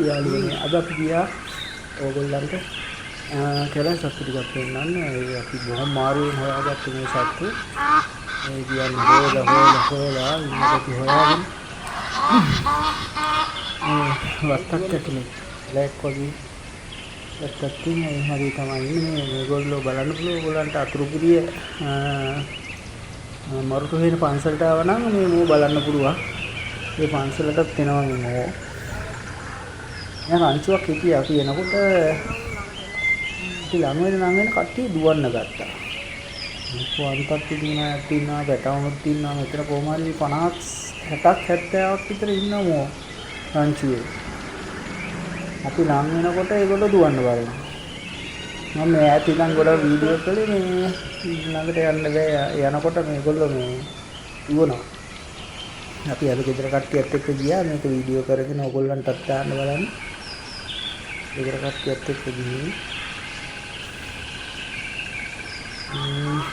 යාළුවනේ අද අපි ගියා ඕගොල්ලන්ට කියලා සත්තු ටිකක් පෙන්නන්න. ඒ අපි බොහොම මාරුවෙන් හොයාගත්ත මේ සත්තු. මේ කියන්නේ හොයලා ඉන්නකොට හොයාගෙන මේ වත්තක් ඇතුලේ ලෑක් වගේ වත්තක් තියෙන ඒ හැටි තමයි ඉන්නේ. මේගොල්ලෝ බලන්න පුළුවන් ඕගොල්ලන්ට අතුරුගිරිය මරුතු හේන පන්සලට ආව නම් මේ මෝ බලන්න පුළුවන්. ඒ පන්සලටත් එනවා මේ මෝ. දැන් අංශුවක් හිටියා අපි එනකොට ඉතින් ළඟ වෙන කට්ටිය දුවන්න ගත්තා. කොහොමදත් ඉන්නවා පැටවුනුත් ඉන්නවා මෙතන කොහොම හරි 50 60ක් 70ක් විතර ඉන්නවෝ අංශුවේ. අපි ළඟ වෙනකොට ඒගොල්ලෝ දුවන්න බලනවා. මම ඈත ඉඳන් ගොඩක් වීඩියෝ කළේ මේ ළඟට යන්න බෑ යනකොට මේගොල්ලෝ මේ දුවනවා. අපි අද ගෙදර කට්ටියත් එක්ක ගියා මේක වීඩියෝ කරගෙන ඕගොල්ලන්ටත් දාන්න බලන්න. ගෙදර කට්ටියත් එක්ක ගිහින්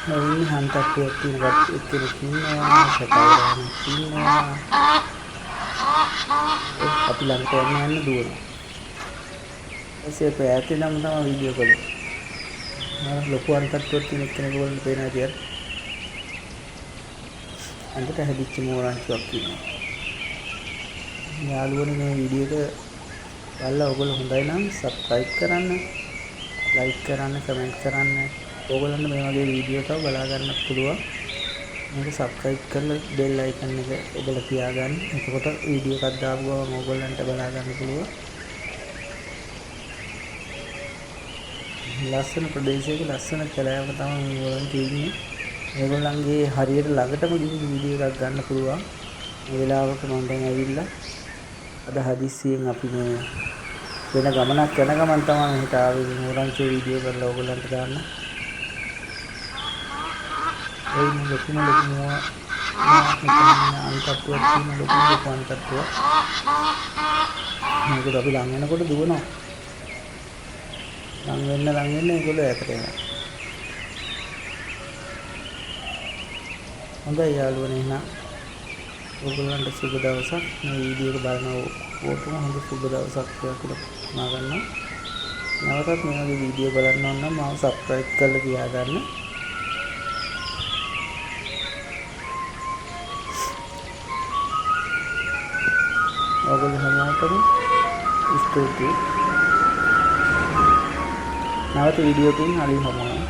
මේ හන්ටක්කුවක් තියෙන කට්ටියක් ඉන්නවා සතාවරාවක් ඉන්නවා. අපි ළඟට යන්න දුවනවා. එසේ පැයත් නම් තමයි වීඩියෝ කළේ. මම ලොකු අන්තට්ටුවක් තියෙන කෙනෙක් වුණත් පේනවා කියලා. අන්තට හැදිච්ච මෝරංචුවක් තියෙනවා. යාළුවනේ මේ වීඩියෝ එක බලලා ඔයගොල්ලෝ හොඳයි නම් subscribe කරන්න, like කරන්න, comment කරන්න. ඕගොල්ලන්ට මේ වගේ වීඩියෝ තව බලා ගන්න පුළුවන්. මේක subscribe කරලා bell icon එක ඔබලා තියාගන්න. එතකොට වීඩියෝ එකක් දාපු ගමන් ඕගොල්ලන්ට බලා ගන්න පුළුවන්. ලස්සන ප්‍රදේශයක ලස්සන කැලෑවක තමයි මේගොල්ලන් තියෙන්නේ. මේගොල්ලන්ගේ හරියට ළඟටම ගිහින් වීඩියෝ එකක් ගන්න පුළුවන්. මේ වෙලාවක මම දැන් ඇවිල්ලා අද හදිස්සියෙන් අපි මේ වෙන ගමනක් යන ගමන් තමයි මෙහෙට ආවේ. මෝරංචෝ වීඩියෝ කරලා ඕගොල්ලන්ට දාන්න. ඒ ලොකුම අන්තට්ටුවක් තියෙන ලොකු අන්තට්ටුවක්. මේක අපි ළඟ වෙනකොට දුවනවා. ළඟ වෙන්න ඒගොල්ලෝ ඈතට යනවා. හොඳයි යාළුවනේ එහෙනම් ඔයගොල්ලන්ට සුබ දවසක්. මේ වීඩියෝ එක බලන ඔක්කොටම හොඳ සුබ දවසක් කියලා මා ගන්නවා. නැවතත් මේ වගේ වීඩියෝ බලන්න ඕන නම් මාව subscribe කරලා තියාගන්න. ඔයගොල්ලෝ හැමෝටම ස්තුතියි. නැවත වීඩියෝ එකකින් හරි හමුවෙමු.